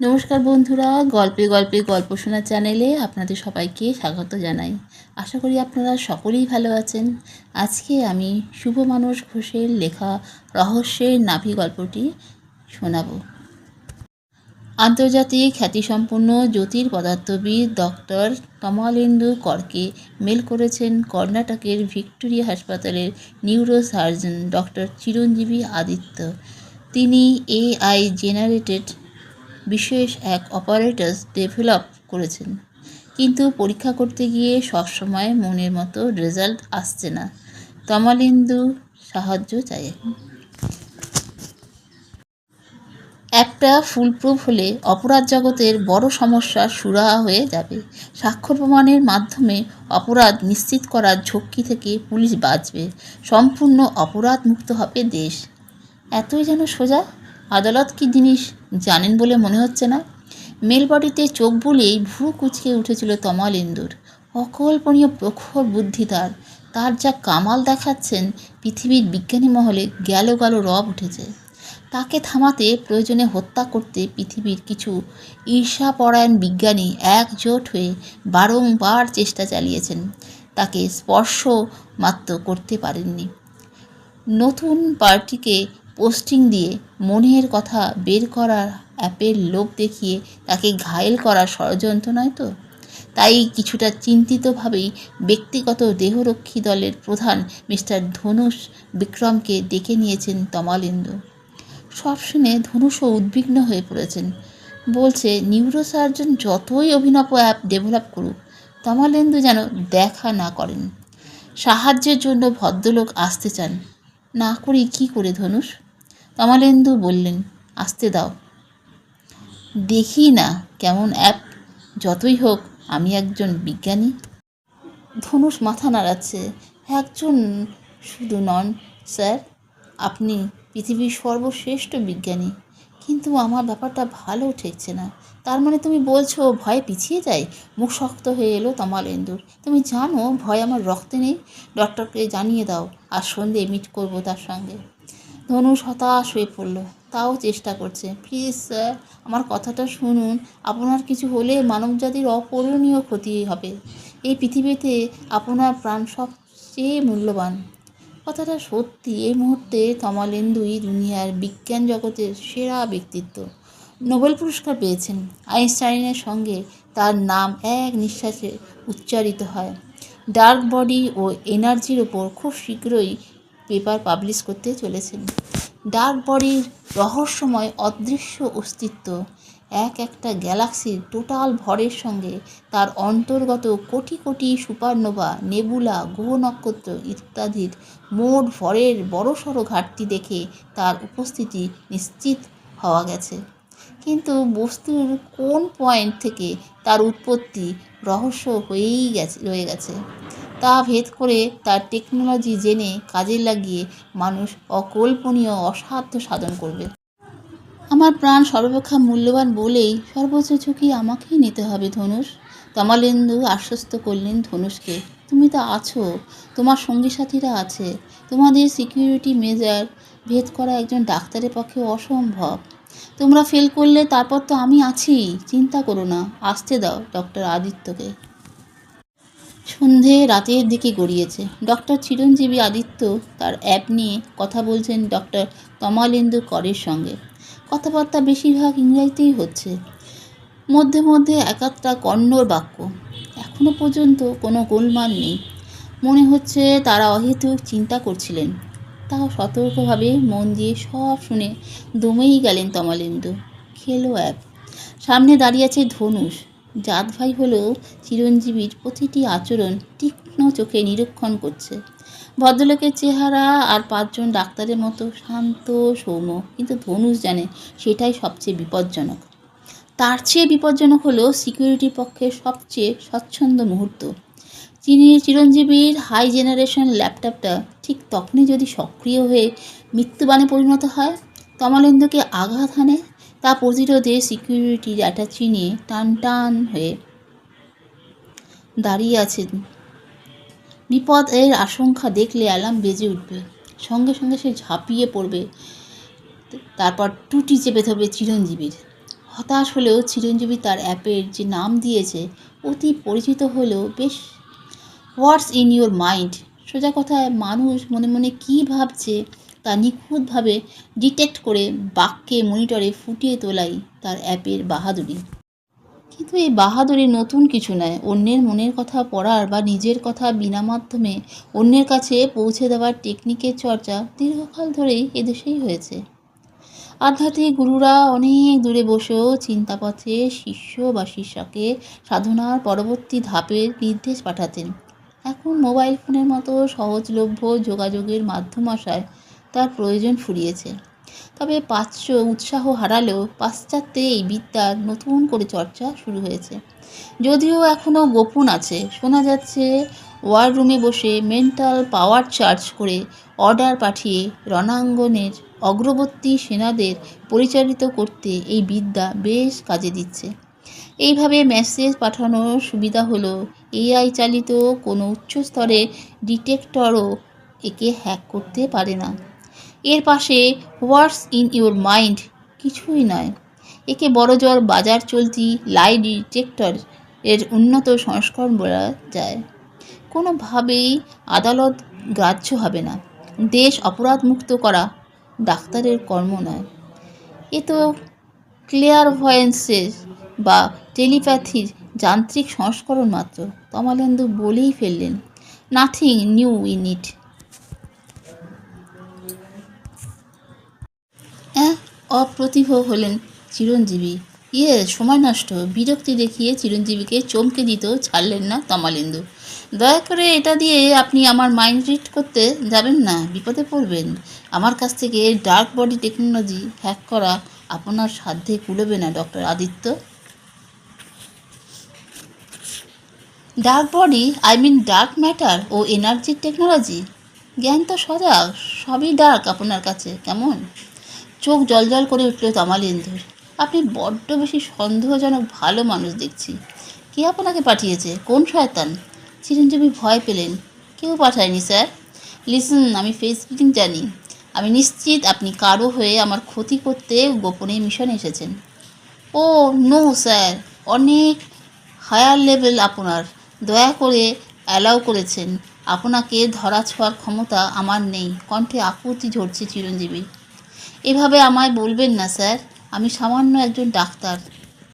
নমস্কার বন্ধুরা, গল্পে গল্পে গল্প শোনা চ্যানেলে আপনাদের সবাইকে স্বাগত জানাই। আশা করি আপনারা সকলেই ভালো আছেন। আজকে আমি শুভ মানস ঘোষের লেখা রহস্যের নাভি গল্পটি শোনাব। আন্তর্জাতিক খ্যাতিসম্পন্ন জ্যোতির্পদার্থবিদ ডক্টর তমালেন্দু করকে মেল করেছেন কর্ণাটকের ভিক্টোরিয়া হাসপাতালের নিউরোসার্জন ডক্টর চিরঞ্জীবী আদিত্য। তিনি এআই জেনারেটেড বিশেষ এক অপারেটস ডেভেলপ করেছেন, কিন্তু পরীক্ষা করতে গিয়ে সবসময় মনের মতো রেজাল্ট আসছে না। তমালেন্দু সাহায্য চায়। একটা ফুলপ্রুফ হলে অপরাধ জগতের বড় সমস্যা সুরাহা হয়ে যাবে। সাক্ষ্য প্রমাণের মাধ্যমে অপরাধ নিশ্চিত করার ঝক্কি থেকে পুলিশ বাঁচবে। সম্পূর্ণ অপরাধ মুক্ত হবে দেশ। এতই যেন সোজা। আদালত কী জিনিস জানেন বলে মনে হচ্ছে না। মেলবডিতে চোখ বুলেই ভ্রু কুঁচকে উঠেছিল তমালেন্দুর। অকল্পনীয় প্রখর বুদ্ধি তার যা কামাল দেখাচ্ছেন, পৃথিবীর বিজ্ঞানী মহলে গেল রব উঠেছে। তাকে থামাতে, প্রয়োজনে হত্যা করতে পৃথিবীর কিছু ঈর্ষাপরায়ণ বিজ্ঞানী একজোট হয়ে বারংবার চেষ্টা চালিয়েছেন। তাকে স্পর্শ মাত্র করতে পারেননি। নতুন পার্টিকে পোস্টিং দিয়ে মনের কথা বের করার অ্যাপের লোভ দেখিয়ে তাকে ঘায়েল করার ষড়যন্ত্র নয় তো? তাই কিছুটা চিন্তিতভাবেই ব্যক্তিগত দেহরক্ষী দলের প্রধান মিস্টার ধনুষ বিক্রমকে ডেকে নিয়েছেন তমালেন্দু। সব শুনে ধনুষও উদ্বিগ্ন হয়ে পড়েছেন। বলছে, নিউরোসার্জন যতই অভিনব অ্যাপ ডেভেলপ করুক, তমালেন্দু যেন দেখা না করেন। সাহায্যের জন্য ভদ্রলোক আসতে চান। না করি কী করে ধনুষ? তমালেন্দু বললেন, আসতে দাও, দেখি না কেমন অ্যাপ। যতই হোক আমি একজন বিজ্ঞানী। ধনুষ মাথা নাড়াচ্ছে। একজন শুধু নন স্যার, আপনি পৃথিবীর সর্বশ্রেষ্ঠ বিজ্ঞানী। কিন্তু আমার ব্যাপারটা ভালো ঠেকছে না। তার মানে তুমি বলছো ভয়ে পিছিয়ে যায়? মুখ শক্ত হয়ে এলো তমালেন্দুর। তুমি জানো ভয় আমার রক্তে নেই। ডক্টরকে জানিয়ে দাও, আর সন্ধে মিট করবো তার সঙ্গে। ধনুষ হতাশ হয়ে পড়ল। তাও চেষ্টা করছে। প্লিজ স্যার, আমার কথাটা শুনুন। আপনার কিছু হলে মানবজাতির অপূরণীয় ক্ষতি হবে। এই পৃথিবীতে আপনার প্রাণ সবচেয়ে মূল্যবান। কথাটা সত্যি। এই মুহূর্তে তমালেন্দুই দুনিয়ার বিজ্ঞান জগতের সেরা ব্যক্তিত্ব। নোবেল পুরস্কার পেয়েছেন। আইনস্টাইনের সঙ্গে তার নাম এক নিঃশ্বাসে উচ্চারিত হয়। ডার্ক বডি ও এনার্জির ওপর খুব শীঘ্রই পেপার পাবলিশ করতে চলেছেন। ডার্ক বডির রহস্যময় অদৃশ্য অস্তিত্ব, একটা গ্যালাক্সির টোটাল ভরের সঙ্গে তার অন্তর্গত কোটি কোটি সুপারনোভা, নেবুলা, গ্রহ নক্ষত্র ইত্যাদির মোট ভরের বড়সড় ঘাটতি দেখে তার উপস্থিতি নিশ্চিত হওয়া গেছে। কিন্তু বস্তুর কোন পয়েন্ট থেকে তার উৎপত্তি রহস্য হয়েই রয়ে গেছে। তা ভেদ করে তার টেকনোলজি জেনে কাজে লাগিয়ে মানুষ অকল্পনীয় অসাধ্য সাধন করবে। আমার প্রাণ সর্বাপেক্ষা মূল্যবান বলেই সর্বোচ্চ ঝুঁকি আমাকেই নিতে হবে ধনুষ। তমালেন্দু আশ্বস্ত করলেন ধনুষকে। তুমি তো আছো, তোমার সঙ্গী সাথীরা আছে। তোমাদের সিকিউরিটি মেজার ভেদ করা একজন ডাক্তারের পক্ষে অসম্ভব। তোমরা ফেল করলে তারপর তো আমি আছি। চিন্তা করো না, আসতে দাও ডক্টর আদিত্যকে। সন্ধে রাতের দিকে গড়িয়েছে। ডক্টর চিরঞ্জীবী আদিত্য তার অ্যাপ নিয়ে কথা বলছেন ডক্টর তমালেন্দু করের সঙ্গে। কথাবার্তা বেশিরভাগ ইংরেজিতেই হচ্ছে, মধ্যে মধ্যে একটা কন্নড় বাক্য। এখনো পর্যন্ত কোনো গোলমাল নেই। মনে হচ্ছে তারা অহেতুক চিন্তা করছিলেন। তাও সতর্কভাবে মন দিয়ে সব শুনে দমেই গেলেন তমালেন্দু। খেলো অ্যাপ। সামনে দাঁড়িয়ে আছে ধনুষ। জাত ভাই হলেও চিরঞ্জীবীর প্রতিটি আচরণ তীক্ষ্ণ চোখে নিরীক্ষণ করছে। ভদ্রলোকের চেহারা আর পাঁচজন ডাক্তারের মতো শান্ত সৌম্য, কিন্তু ধনুষ জানে সেটাই সবচেয়ে বিপজ্জনক। তার চেয়ে বিপজ্জনক হলো সিকিউরিটির পক্ষে সবচেয়ে স্বচ্ছন্দ মুহূর্ত। চিরঞ্জীবীর হাই জেনারেশন ল্যাপটপটা ঠিক তখনই যদি সক্রিয় হয়ে মৃত্যুবাণে পরিণত হয়, তমালেন্দুকে আঘাত হানে। তা প্রতিরোধে সিকিউরিটি ডাটা চিনিয়ে টান হয়ে দাঁড়িয়ে আছেন। বিপদ এর আশঙ্কা দেখলে অ্যালার্ম বেজে উঠবে। সঙ্গে সঙ্গে সে ঝাঁপিয়ে পড়বে। তারপর টুটি চেপে ধরবে চিরঞ্জীবীর। হতাশ হলেও চিরঞ্জীবী তার অ্যাপের যে নাম দিয়েছে অতি পরিচিত হলেও বেশ হোয়াটস ইন ইউর মাইন্ড। সোজা কথায় মানুষ মনে মনে কী ভাবছে তা নিখুঁতভাবে ডিটেক্ট করে বাক্যে মনিটরে ফুটিয়ে তোলাই তার অ্যাপের বাহাদুরি। কিন্তু এই বাহাদুরি নতুন কিছু নয়। অন্যের মনের কথা পড়ার বা নিজের কথা বিনা মাধ্যমে অন্যের কাছে পৌঁছে দেওয়ার টেকনিকের চর্চা দীর্ঘকাল ধরেই এদেশেই হয়েছে। আধ্যাত্মিক গুরুরা অনেক দূরে বসেও চিন্তাপথে শিষ্য বা শিষ্যাকে সাধনার পরবর্তী ধাপের নির্দেশ পাঠাতেন। এখন মোবাইল ফোনের মতো সহজলভ্য যোগাযোগের মাধ্যম আসায় তার প্রয়োজন ফুরিয়েছে। তবে প্রাচ্য উৎসাহ হারালেও পাশ্চাত্যে এই বিদ্যার নতুন করে চর্চা শুরু হয়েছে, যদিও এখনও গোপন আছে। শোনা যাচ্ছে ওয়ার রুমে বসে মেন্টাল পাওয়ার চার্জ করে অর্ডার পাঠিয়ে রণাঙ্গনের অগ্রবর্তী সেনাদের পরিচালিত করতে এই বিদ্যা বেশ কাজে দিচ্ছে। এইভাবে মেসেজ পাঠানোর সুবিধা হলো এআই চালিত কোনো উচ্চ স্তরের ডিটেক্টরও একে হ্যাক করতে পারে না। এর পাশে হোয়াটস ইন ইউর মাইন্ড কিছুই নয়, একে বড়জোর বাজার চলতি লাই ডিটেক্টর এর উন্নত সংস্করণ বলা যায়। কোনোভাবেই আদালত গ্রাহ্য হবে না। দেশ অপরাধমুক্ত করা ডাক্তারের কর্ম নয়, এ তো ক্লিয়ারভয়েন্সের বা টেলিপ্যাথির যান্ত্রিক সংস্করণ মাত্র। তমালেন্দু বলেই ফেললেন, নাথিং নিউ ইন ইট। অপ্রতিভ হলেন চিরঞ্জীবী। সময় নষ্ট। বিরক্তি দেখিয়ে চিরঞ্জীবীকে চমকে দিতেও ছাড়লেন না তমালেন্দু। দয়া করে এটা দিয়ে আপনি আমার মাইন্ড রিড করতে যাবেন না, বিপদে পড়বেন। আমার কাছ থেকে ডার্ক বডি টেকনোলজি হ্যাক করা আপনার সাধ্যে কুলোবে না doctor Aditya. Dark body, dark matter ও এনার্জির টেকনোলজি? জ্ঞান তো সজাগ, সবই ডার্ক আপনার কাছে, কেমন? চোখ জলজল করে উঠল তমালেন্দুর। আপনি বড্ড বেশি সন্দেহজনক ভালো মানুষ দেখছি। কে আপনাকে পাঠিয়েছে? কোন শয়তান? চিরঞ্জীবী ভয় পেলেন। কেউ পাঠায়নি স্যার। লিসন, আমি ফেস রিডিং জানি। আমি নিশ্চিত আপনি কারো হয়ে আমার ক্ষতি করতে গোপনে মিশনে এসেছেন। ও নো স্যার, অনেক হায়ার লেভেল আপনার দয়া করে অ্যালাউ করেছেন। আপনাকে ধরা ছোঁয়ার ক্ষমতা আমার নেই। কণ্ঠে আকুতি ঝরছে চিরঞ্জীবী। এভাবে আমায় বলবেন না স্যার, আমি সামান্য একজন ডাক্তার।